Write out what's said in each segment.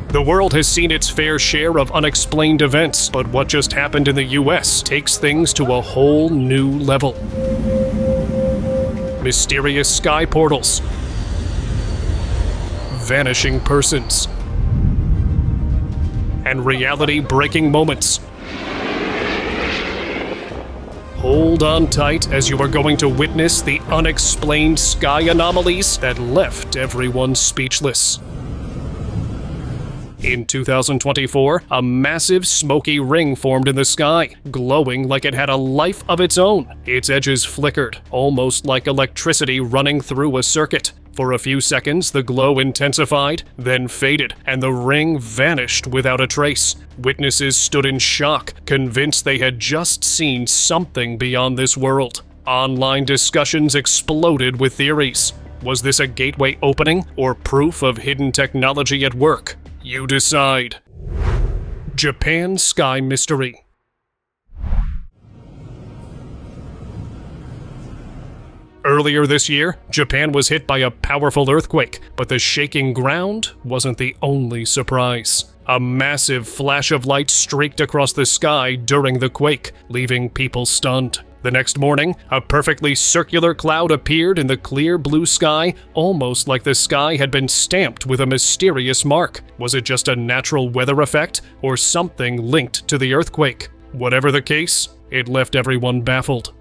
The world has seen its fair share of unexplained events, but what just happened in the US takes things to a whole new level. Mysterious sky portals, vanishing persons, and reality-breaking moments. Hold on tight as you are going to witness the unexplained sky anomalies that left everyone speechless. In 2024, a massive smoky ring formed in the sky, glowing like it had a life of its own. Its edges flickered, almost like electricity running through a circuit. For a few seconds, the glow intensified, then faded, and the ring vanished without a trace. Witnesses stood in shock, convinced they had just seen something beyond this world. Online discussions exploded with theories. Was this a gateway opening, or proof of hidden technology at work? You decide. Japan Sky Mystery. Earlier this year, Japan was hit by a powerful earthquake, but the shaking ground wasn't the only surprise. A massive flash of light streaked across the sky during the quake, leaving people stunned. The next morning, a perfectly circular cloud appeared in the clear blue sky, almost like the sky had been stamped with a mysterious mark. Was it just a natural weather effect, or something linked to the earthquake? Whatever the case, it left everyone baffled.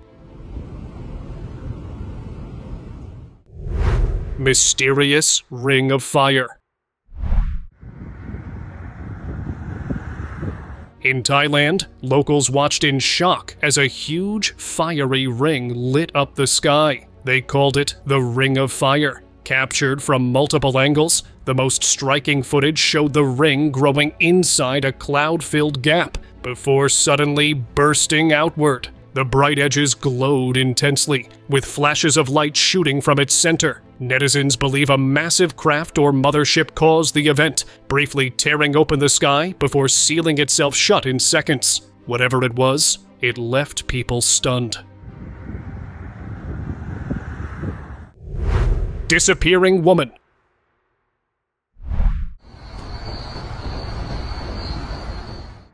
Mysterious ring of fire. In Thailand, locals watched in shock as a huge, fiery ring lit up the sky. They called it the Ring of Fire. Captured from multiple angles, the most striking footage showed the ring growing inside a cloud-filled gap before suddenly bursting outward. The bright edges glowed intensely, with flashes of light shooting from its center. Netizens believe a massive craft or mothership caused the event, briefly tearing open the sky before sealing itself shut in seconds. Whatever it was, it left people stunned. Disappearing woman.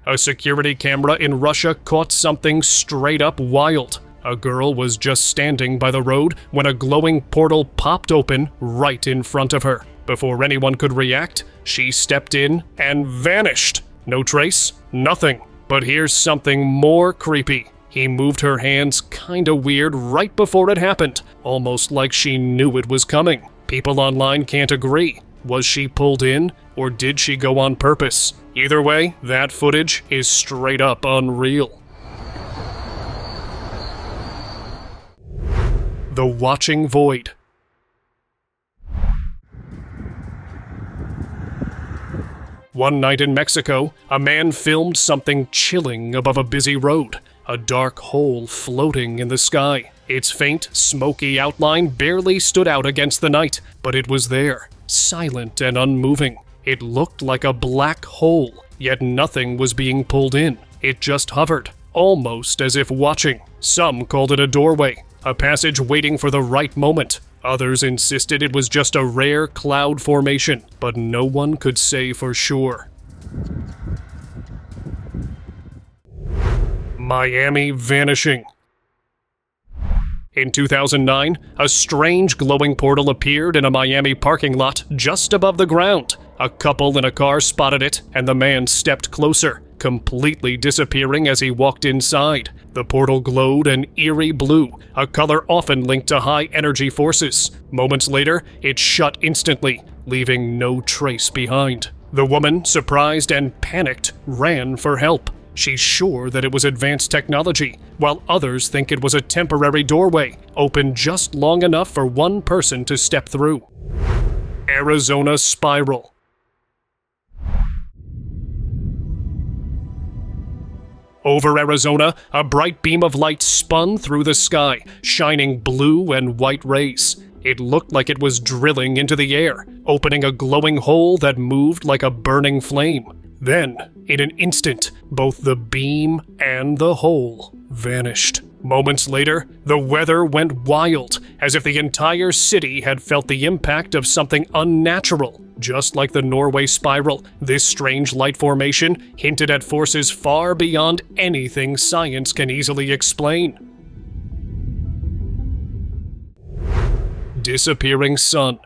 A security camera in Russia caught something straight up wild. A girl was just standing by the road when a glowing portal popped open right in front of her. Before anyone could react, she stepped in and vanished. No trace, nothing. But here's something more creepy. He moved her hands kinda weird right before it happened, almost like she knew it was coming. People online can't agree. Was she pulled in, or did she go on purpose? Either way, that footage is straight up unreal. The Watching Void. One night in Mexico, a man filmed something chilling above a busy road. A dark hole floating in the sky. Its faint, smoky outline barely stood out against the night, but it was there, silent and unmoving. It looked like a black hole, yet nothing was being pulled in. It just hovered, almost as if watching. Some called it a doorway, a passage waiting for the right moment. Others insisted it was just a rare cloud formation, but no one could say for sure. Miami Vanishing. In 2009, a strange glowing portal appeared in a Miami parking lot just above the ground. A couple in a car spotted it, and the man stepped closer, completely disappearing as he walked inside. The portal glowed an eerie blue, a color often linked to high-energy forces. Moments later, it shut instantly, leaving no trace behind. The woman, surprised and panicked, ran for help. She's sure that it was advanced technology, while others think it was a temporary doorway, open just long enough for one person to step through. Arizona Spiral. Over Arizona, a bright beam of light spun through the sky, shining blue and white rays. It looked like it was drilling into the air, opening a glowing hole that moved like a burning flame. Then, in an instant, both the beam and the hole vanished. Moments later, the weather went wild, as if the entire city had felt the impact of something unnatural. Just like the Norway spiral, this strange light formation hinted at forces far beyond anything science can easily explain. Disappearing sun.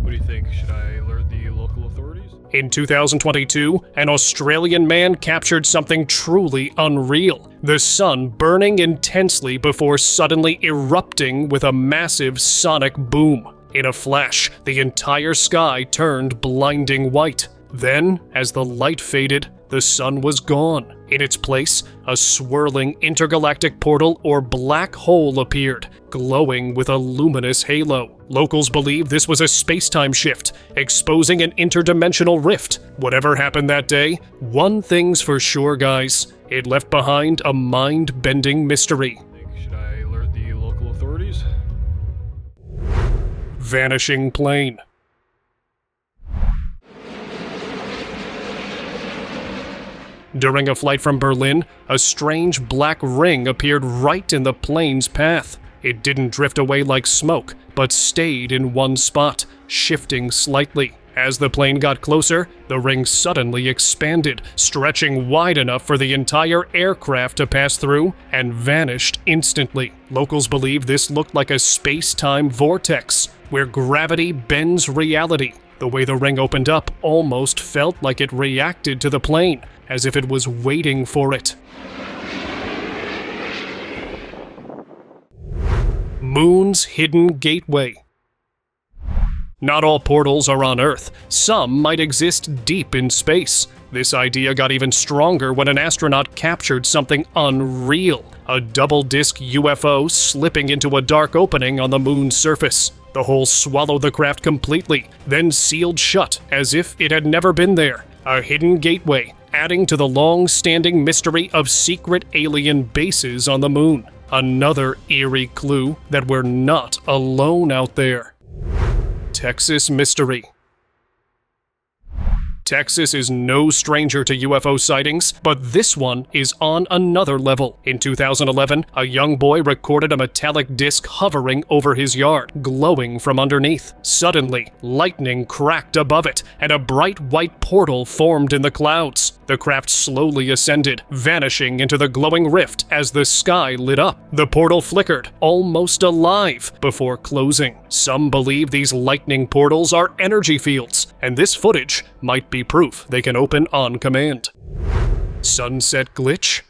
What do you think? Should I alert the local authorities? In 2022, an Australian man captured something truly unreal. The sun burning intensely before suddenly erupting with a massive sonic boom. In a flash, the entire sky turned blinding white. Then, as the light faded, the sun was gone. In its place, a swirling intergalactic portal or black hole appeared, glowing with a luminous halo. Locals believe this was a space-time shift, exposing an interdimensional rift. Whatever happened that day, one thing's for sure, guys. It left behind a mind-bending mystery. Should I alert the local authorities? Vanishing plane. During a flight from Berlin, a strange black ring appeared right in the plane's path. It didn't drift away like smoke, but stayed in one spot, shifting slightly. As the plane got closer, the ring suddenly expanded, stretching wide enough for the entire aircraft to pass through, and vanished instantly. Locals believe this looked like a space-time vortex, where gravity bends reality. The way the ring opened up almost felt like it reacted to the plane, as if it was waiting for it. Moon's hidden gateway. Not all portals are on Earth. Some might exist deep in space. This idea got even stronger when an astronaut captured something unreal, a double-disc UFO slipping into a dark opening on the moon's surface. The hole swallowed the craft completely, then sealed shut as if it had never been there. A hidden gateway, adding to the long-standing mystery of secret alien bases on the moon. Another eerie clue that we're not alone out there. Texas mystery. Texas is no stranger to UFO sightings, but this one is on another level. In 2011, a young boy recorded a metallic disc hovering over his yard, glowing from underneath. Suddenly, lightning cracked above it, and a bright white portal formed in the clouds. The craft slowly ascended, vanishing into the glowing rift as the sky lit up. The portal flickered, almost alive, before closing. Some believe these lightning portals are energy fields, and this footage might be proof they can open on command. Sunset glitch?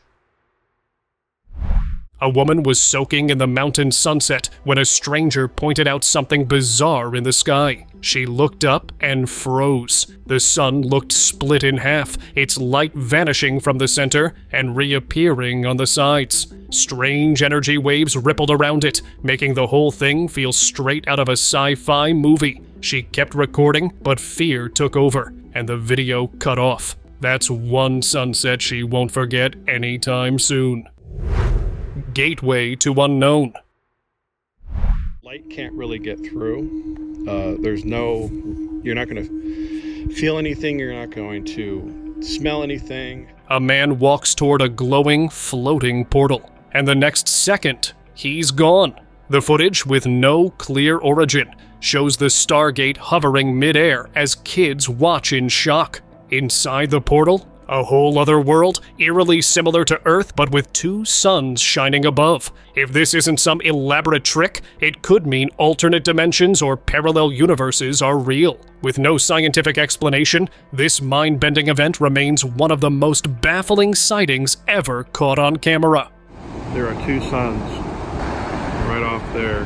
A woman was soaking in the mountain sunset when a stranger pointed out something bizarre in the sky. She looked up and froze. The sun looked split in half, its light vanishing from the center and reappearing on the sides. Strange energy waves rippled around it, making the whole thing feel straight out of a sci-fi movie. She kept recording, but fear took over, and the video cut off. That's one sunset she won't forget anytime soon. Gateway to unknown. Light can't really get through. You're not going to feel anything, you're not going to smell anything. A man walks toward a glowing, floating portal, and the next second, he's gone. The footage, with no clear origin, shows the Stargate hovering midair as kids watch in shock. Inside the portal, a whole other world, eerily similar to Earth but with two suns shining above. If this isn't some elaborate trick, it could mean alternate dimensions or parallel universes are real. With no scientific explanation, this mind-bending event remains one of the most baffling sightings ever caught on camera. There are two suns right off there.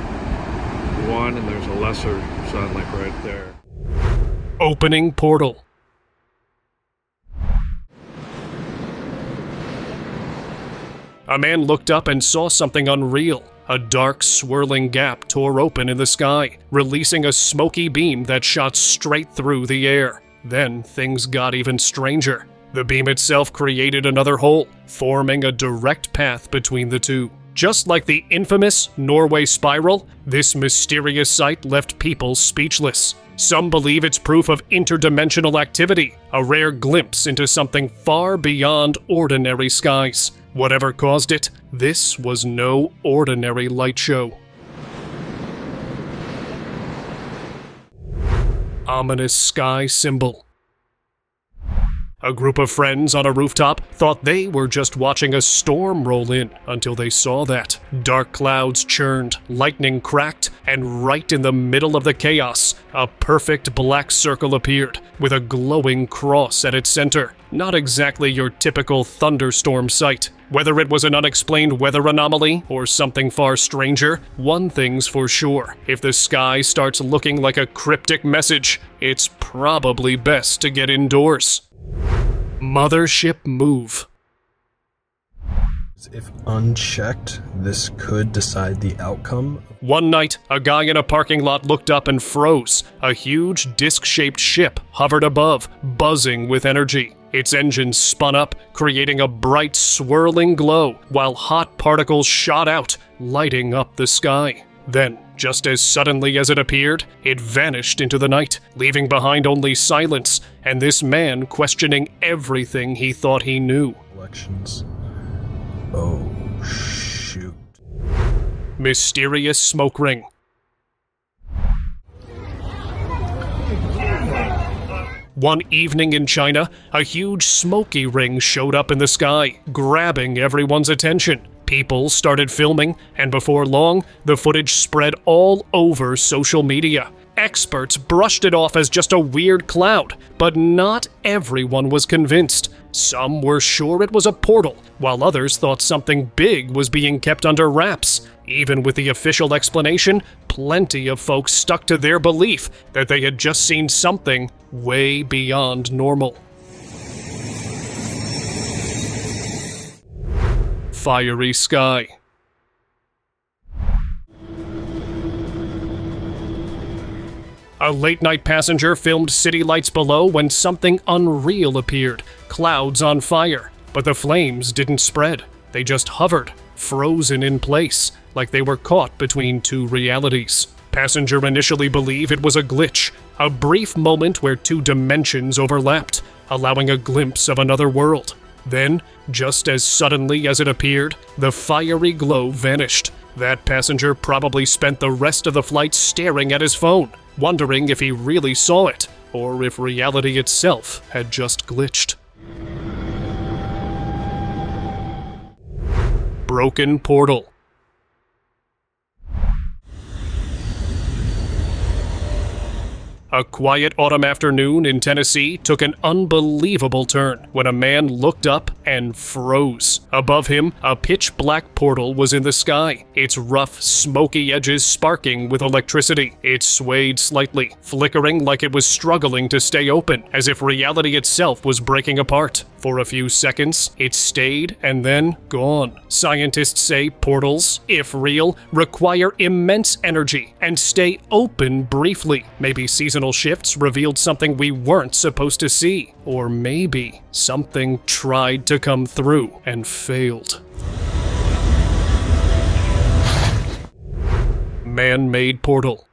One, and there's a lesser sun like right there. Opening portal. A man looked up and saw something unreal. A dark, swirling gap tore open in the sky, releasing a smoky beam that shot straight through the air. Then things got even stranger. The beam itself created another hole, forming a direct path between the two. Just like the infamous Norway spiral, this mysterious sight left people speechless. Some believe it's proof of interdimensional activity, a rare glimpse into something far beyond ordinary skies. Whatever caused it, this was no ordinary light show. Ominous sky symbol. A group of friends on a rooftop thought they were just watching a storm roll in until they saw that. Dark clouds churned, lightning cracked, and right in the middle of the chaos, a perfect black circle appeared, with a glowing cross at its center. Not exactly your typical thunderstorm sight. Whether it was an unexplained weather anomaly or something far stranger, one thing's for sure. If the sky starts looking like a cryptic message, it's probably best to get indoors. Mothership move. If unchecked, this could decide the outcome. One night, a guy in a parking lot looked up and froze. A huge disc-shaped ship hovered above, buzzing with energy. Its engines spun up, creating a bright, swirling glow, while hot particles shot out, lighting up the sky. Then, just as suddenly as it appeared, it vanished into the night, leaving behind only silence, and this man questioning everything he thought he knew. Elections. Oh, shoot. Mysterious smoke ring. One evening in China, a huge smoky ring showed up in the sky, grabbing everyone's attention. People started filming, and before long, the footage spread all over social media. Experts brushed it off as just a weird cloud, but not everyone was convinced. Some were sure it was a portal, while others thought something big was being kept under wraps. Even with the official explanation, plenty of folks stuck to their belief that they had just seen something way beyond normal. Fiery sky. A late-night passenger filmed city lights below when something unreal appeared, clouds on fire. But the flames didn't spread. They just hovered, frozen in place, like they were caught between two realities. Passenger initially believed it was a glitch, a brief moment where two dimensions overlapped, allowing a glimpse of another world. Then, just as suddenly as it appeared, the fiery glow vanished. That passenger probably spent the rest of the flight staring at his phone, wondering if he really saw it, or if reality itself had just glitched. Broken portal. A quiet autumn afternoon in Tennessee took an unbelievable turn when a man looked up and froze. Above him, a pitch-black portal was in the sky, its rough, smoky edges sparking with electricity. It swayed slightly, flickering like it was struggling to stay open, as if reality itself was breaking apart. For a few seconds, it stayed and then gone. Scientists say portals, if real, require immense energy and stay open briefly. Maybe seasonal shifts revealed something we weren't supposed to see. Or maybe something tried to come through and failed. Man-made portal.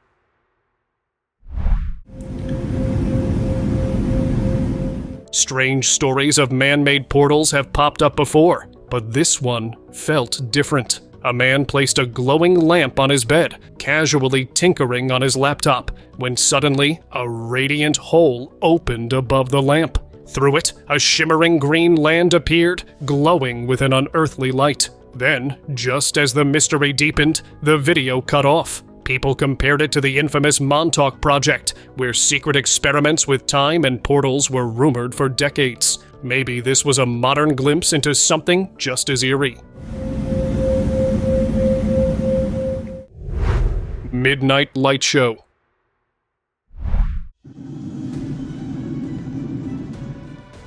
Strange stories of man-made portals have popped up before, but this one felt different. A man placed a glowing lamp on his bed, casually tinkering on his laptop, when suddenly a radiant hole opened above the lamp. Through it, a shimmering green land appeared, glowing with an unearthly light. Then, just as the mystery deepened, the video cut off. People compared it to the infamous Montauk Project, where secret experiments with time and portals were rumored for decades. Maybe this was a modern glimpse into something just as eerie. Midnight light show.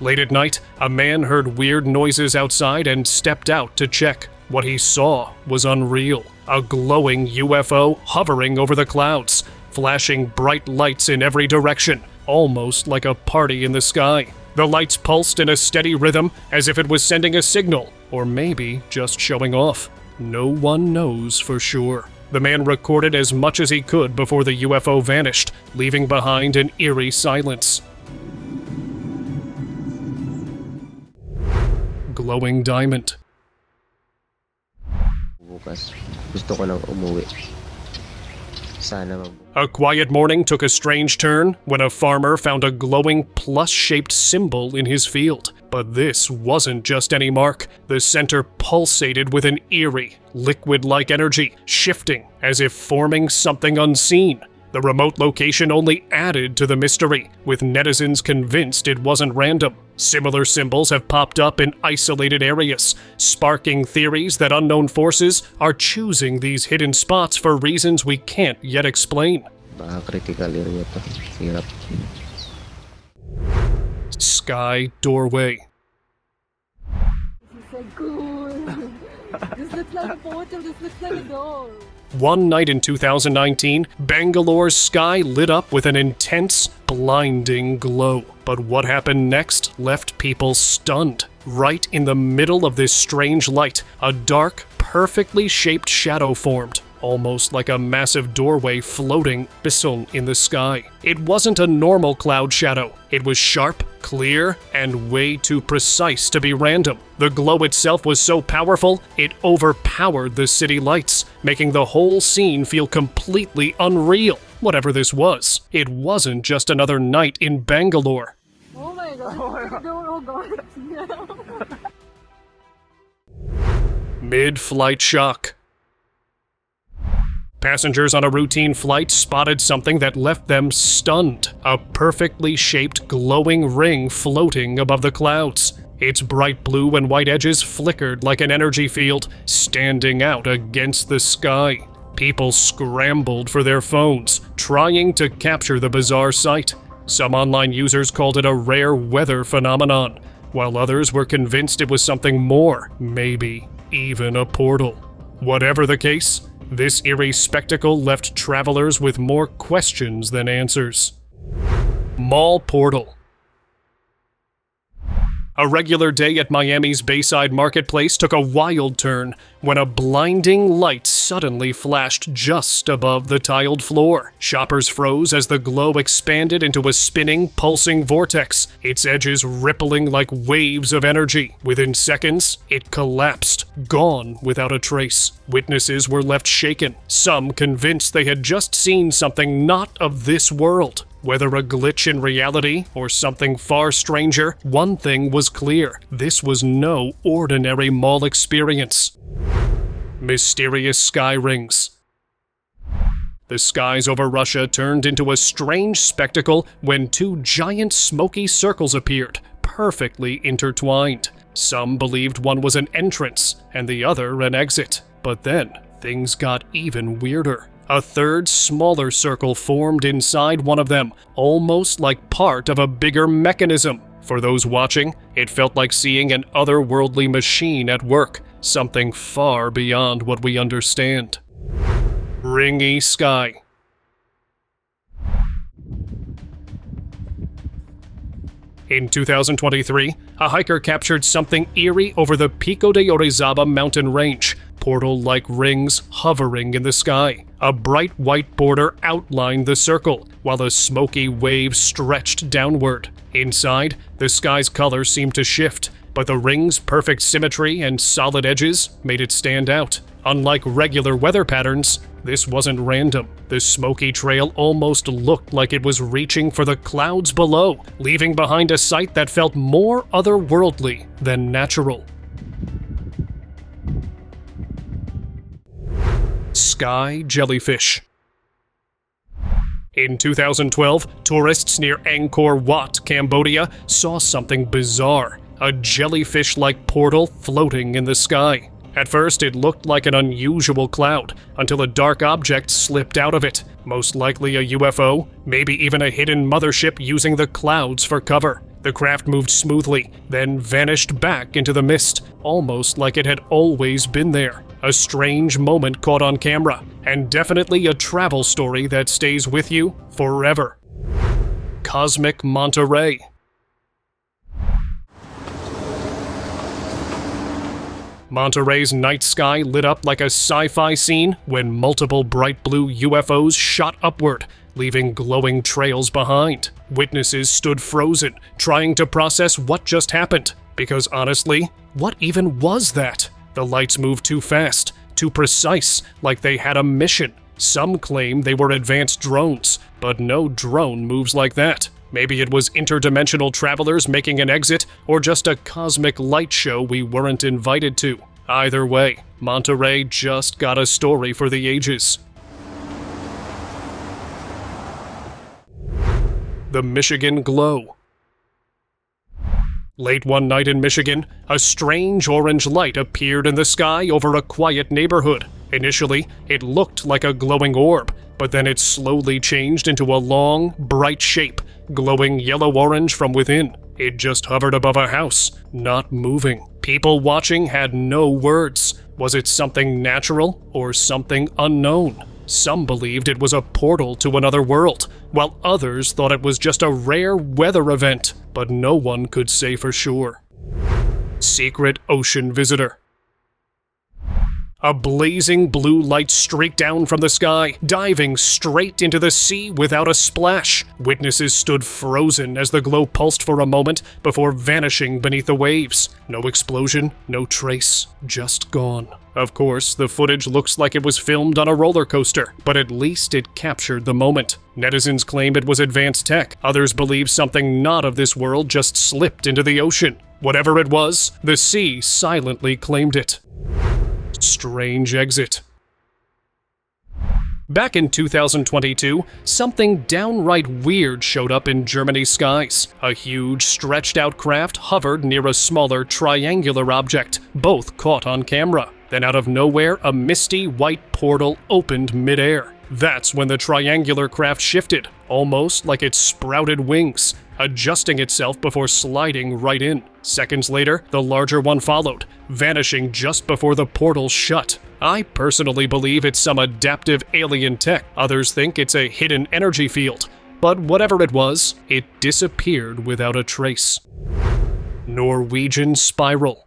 Late at night, a man heard weird noises outside and stepped out to check. What he saw was unreal. A glowing UFO hovering over the clouds, flashing bright lights in every direction, almost like a party in the sky. The lights pulsed in a steady rhythm as if it was sending a signal, or maybe just showing off. No one knows for sure. The man recorded as much as he could before the UFO vanished, leaving behind an eerie silence. Glowing diamond. Bukas, gusto ko nang umuwi. Sana mag- A quiet morning took a strange turn when a farmer found a glowing plus-shaped symbol in his field. But this wasn't just any mark. The center pulsated with an eerie, liquid-like energy, shifting as if forming something unseen. The remote location only added to the mystery, with netizens convinced it wasn't random. Similar symbols have popped up in isolated areas, sparking theories that unknown forces are choosing these hidden spots for reasons we can't yet explain. Baka critical area to. Hirap. Sky doorway. This is so cool. This looks like a portal. This looks like a door. One night in 2019, Bangalore's sky lit up with an intense, blinding glow. But what happened next left people stunned. Right in the middle of this strange light, a dark, perfectly shaped shadow formed, almost like a massive doorway floating abyssal in the sky. It wasn't a normal cloud shadow. It was sharp, clear, and way too precise to be random. The glow itself was so powerful, it overpowered the city lights, making the whole scene feel completely unreal. Whatever this was, it wasn't just another night in Bangalore. Oh my god. Oh god. Mid-flight shock. Passengers on a routine flight spotted something that left them stunned. A perfectly shaped glowing ring floating above the clouds. Its bright blue and white edges flickered like an energy field, standing out against the sky. People scrambled for their phones, trying to capture the bizarre sight. Some online users called it a rare weather phenomenon, while others were convinced it was something more, maybe even a portal. Whatever the case, this eerie spectacle left travelers with more questions than answers. Mall portal. A regular day at Miami's Bayside Marketplace took a wild turn when a blinding light suddenly flashed just above the tiled floor. Shoppers froze as the glow expanded into a spinning, pulsing vortex, its edges rippling like waves of energy. Within seconds, it collapsed, gone without a trace. Witnesses were left shaken, some convinced they had just seen something not of this world. Whether a glitch in reality or something far stranger, one thing was clear. This was no ordinary mall experience. Mysterious sky rings. The skies over Russia turned into a strange spectacle when two giant smoky circles appeared, perfectly intertwined. Some believed one was an entrance and the other an exit. But then, things got even weirder. A third, smaller circle formed inside one of them, almost like part of a bigger mechanism. For those watching, it felt like seeing an otherworldly machine at work, something far beyond what we understand. Ringy sky. In 2023, a hiker captured something eerie over the Pico de Orizaba mountain range, portal-like rings hovering in the sky. A bright white border outlined the circle, while a smoky wave stretched downward. Inside, the sky's color seemed to shift, but the ring's perfect symmetry and solid edges made it stand out. Unlike regular weather patterns, this wasn't random. The smoky trail almost looked like it was reaching for the clouds below, leaving behind a sight that felt more otherworldly than natural. Sky jellyfish. In 2012, tourists near Angkor Wat, Cambodia, saw something bizarre. A jellyfish-like portal floating in the sky. At first, it looked like an unusual cloud, until a dark object slipped out of it. Most likely a UFO, maybe even a hidden mothership using the clouds for cover. The craft moved smoothly, then vanished back into the mist, almost like it had always been there. A strange moment caught on camera, and definitely a travel story that stays with you forever. Cosmic Monterey. Monterey's night sky lit up like a sci-fi scene when multiple bright blue UFOs shot upward, leaving glowing trails behind. Witnesses stood frozen, trying to process what just happened. Because honestly, what even was that? The lights moved too fast, too precise, like they had a mission. Some claim they were advanced drones, but no drone moves like that. Maybe it was interdimensional travelers making an exit, or just a cosmic light show we weren't invited to. Either way, Monterey just got a story for the ages. The Michigan Glow. Late one night in Michigan, a strange orange light appeared in the sky over a quiet neighborhood. Initially, it looked like a glowing orb, but then it slowly changed into a long, bright shape, glowing yellow-orange from within. It just hovered above a house, not moving. People watching had no words. Was it something natural or something unknown? Some believed it was a portal to another world, while others thought it was just a rare weather event, but no one could say for sure. Secret ocean visitor. A blazing blue light streaked down from the sky, diving straight into the sea without a splash. Witnesses stood frozen as the glow pulsed for a moment before vanishing beneath the waves. No explosion, no trace, just gone. Of course, the footage looks like it was filmed on a roller coaster, but at least it captured the moment. Netizens claim it was advanced tech. Others believe something not of this world just slipped into the ocean. Whatever it was, the sea silently claimed it. Strange exit. Back in 2022, something downright weird showed up in Germany's skies. A huge, stretched-out craft hovered near a smaller, triangular object, both caught on camera. Then out of nowhere, a misty white portal opened mid-air. That's when the triangular craft shifted, almost like it sprouted wings, adjusting itself before sliding right in. Seconds later, the larger one followed, vanishing just before the portal shut. I personally believe it's some adaptive alien tech. Others think it's a hidden energy field. But whatever it was, it disappeared without a trace. Norwegian spiral.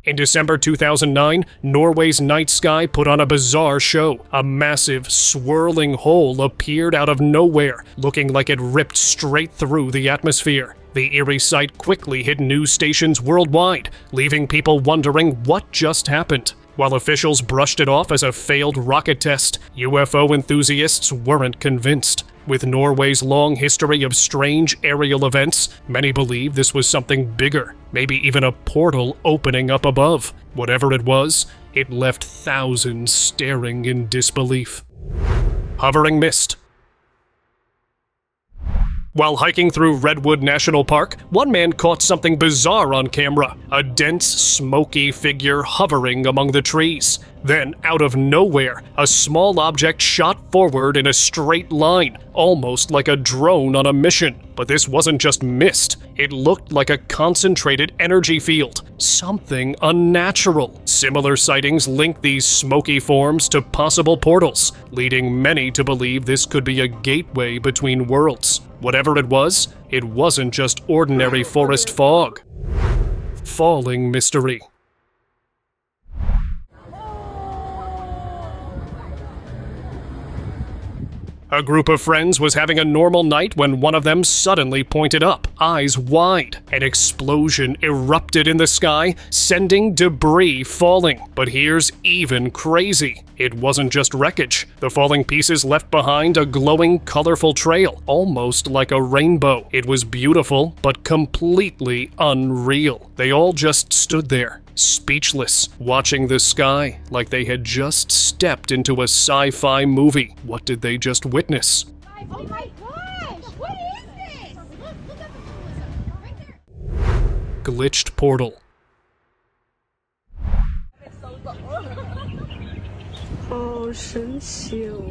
In December 2009, Norway's night sky put on a bizarre show. A massive, swirling hole appeared out of nowhere, looking like it ripped straight through the atmosphere. The eerie sight quickly hit news stations worldwide, leaving people wondering what just happened. While officials brushed it off as a failed rocket test, UFO enthusiasts weren't convinced. With Norway's long history of strange aerial events, many believe this was something bigger, maybe even a portal opening up above. Whatever it was, it left thousands staring in disbelief. Hovering mist. While hiking through Redwood National Park, one man caught something bizarre on camera. A dense, smoky figure hovering among the trees. Then, out of nowhere, a small object shot forward in a straight line, almost like a drone on a mission. But this wasn't just mist. It looked like a concentrated energy field. Something unnatural. Similar sightings link these smoky forms to possible portals, leading many to believe this could be a gateway between worlds. Whatever it wasn't just ordinary forest fog. Falling mystery. A group of friends was having a normal night when one of them suddenly pointed up, eyes wide. An explosion erupted in the sky, sending debris falling. But here's even crazy. It wasn't just wreckage. The falling pieces left behind a glowing, colorful trail, almost like a rainbow. It was beautiful, but completely unreal. They all just stood there, speechless, watching the sky like they had just stepped into a sci-fi movie. What did they just witness? Oh my gosh! What is this? Look at the right there. Glitched portal. 好神奇哦！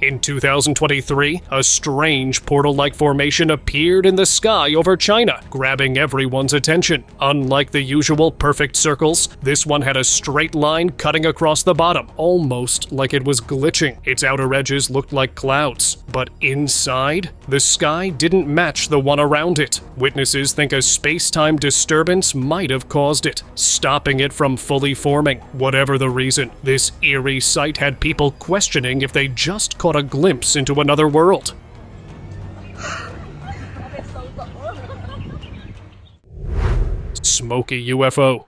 In 2023, a strange portal-like formation appeared in the sky over China, grabbing everyone's attention. Unlike the usual perfect circles, this one had a straight line cutting across the bottom, almost like it was glitching. Its outer edges looked like clouds, but inside, the sky didn't match the one around it. Witnesses think a space-time disturbance might have caused it, stopping it from fully forming. Whatever the reason, this eerie sight had people questioning if they just caught a glimpse into another world. Smoky UFO.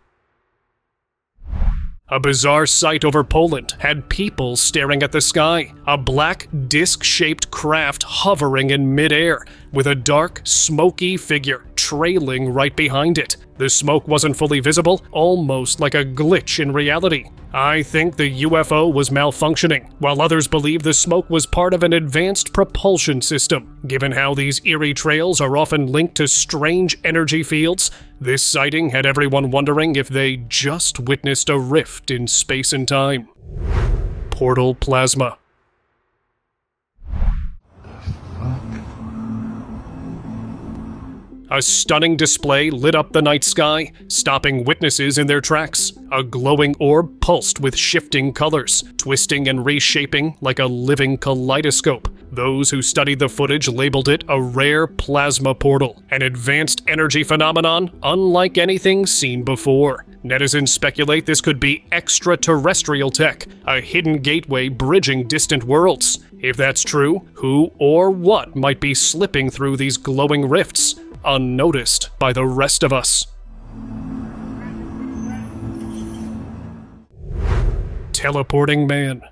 A bizarre sight over Poland had people staring at the sky, a black disc-shaped craft hovering in midair, with a dark, smoky figure trailing right behind it. The smoke wasn't fully visible, almost like a glitch in reality. I think the UFO was malfunctioning, while others believe the smoke was part of an advanced propulsion system. Given how these eerie trails are often linked to strange energy fields, this sighting had everyone wondering if they just witnessed a rift in space and time. Portal plasma. A stunning display lit up the night sky, stopping witnesses in their tracks. A glowing orb pulsed with shifting colors, twisting and reshaping like a living kaleidoscope. Those who studied the footage labeled it a rare plasma portal, an advanced energy phenomenon unlike anything seen before. Netizens speculate this could be extraterrestrial tech, a hidden gateway bridging distant worlds. If that's true, who or what might be slipping through these glowing rifts, unnoticed by the rest of us? Teleporting man.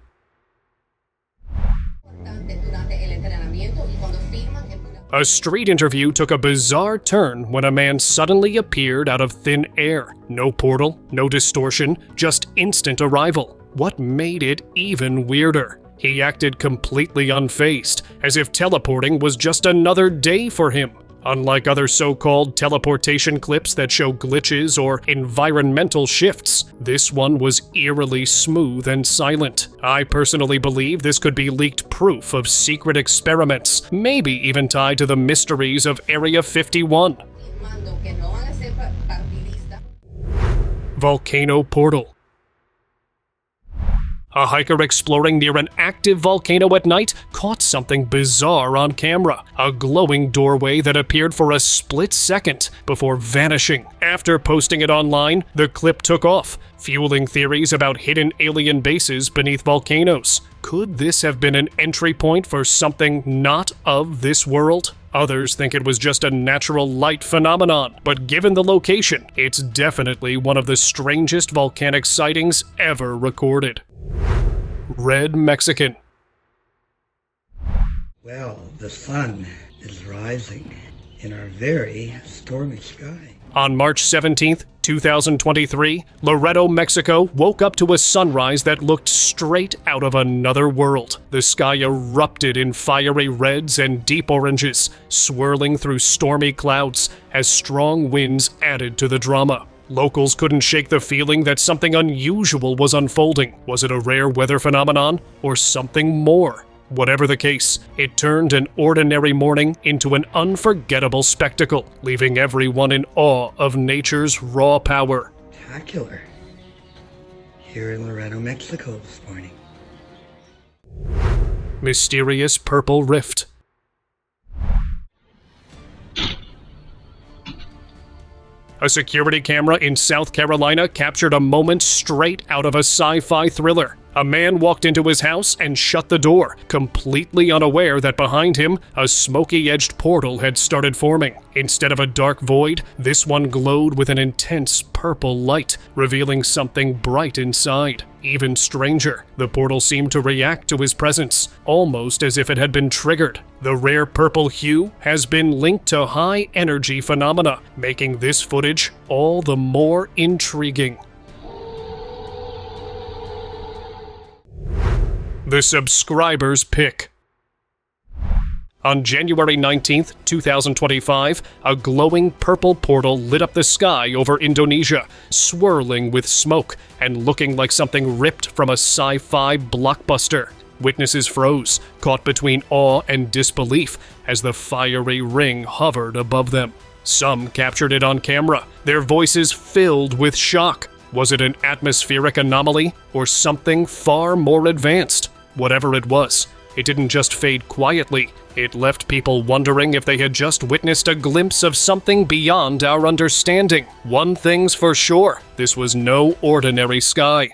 A street interview took a bizarre turn when a man suddenly appeared out of thin air. No portal, no distortion, just instant arrival. What made it even weirder? He acted completely unfazed, as if teleporting was just another day for him. Unlike other so-called teleportation clips that show glitches or environmental shifts, this one was eerily smooth and silent. I personally believe this could be leaked proof of secret experiments, maybe even tied to the mysteries of Area 51. Volcano portal. A hiker exploring near an active volcano at night caught something bizarre on camera, a glowing doorway that appeared for a split second before vanishing. After posting it online, the clip took off, fueling theories about hidden alien bases beneath volcanoes. Could this have been an entry point for something not of this world? Others think it was just a natural light phenomenon, but given the location, it's definitely one of the strangest volcanic sightings ever recorded. Red Mexican. Well, the sun is rising in our very stormy sky. On March 17th, 2023, Laredo, Mexico woke up to a sunrise that looked straight out of another world. The sky erupted in fiery reds and deep oranges, swirling through stormy clouds as strong winds added to the drama. Locals couldn't shake the feeling that something unusual was unfolding. Was it a rare weather phenomenon or something more? Whatever the case, it turned an ordinary morning into an unforgettable spectacle, leaving everyone in awe of nature's raw power. Spectacular. Here in Laredo, Mexico this morning. Mysterious purple rift. A security camera in South Carolina captured a moment straight out of a sci-fi thriller. A man walked into his house and shut the door, completely unaware that behind him, a smoky-edged portal had started forming. Instead of a dark void, this one glowed with an intense purple light, revealing something bright inside. Even stranger, the portal seemed to react to his presence, almost as if it had been triggered. The rare purple hue has been linked to high-energy phenomena, making this footage all the more intriguing. The subscriber's pick. On January 19th, 2025, a glowing purple portal lit up the sky over Indonesia, swirling with smoke and looking like something ripped from a sci-fi blockbuster. Witnesses froze, caught between awe and disbelief as the fiery ring hovered above them. Some captured it on camera, their voices filled with shock. Was it an atmospheric anomaly or something far more advanced? Whatever it was, it didn't just fade quietly. It left people wondering if they had just witnessed a glimpse of something beyond our understanding. One thing's for sure, this was no ordinary sky.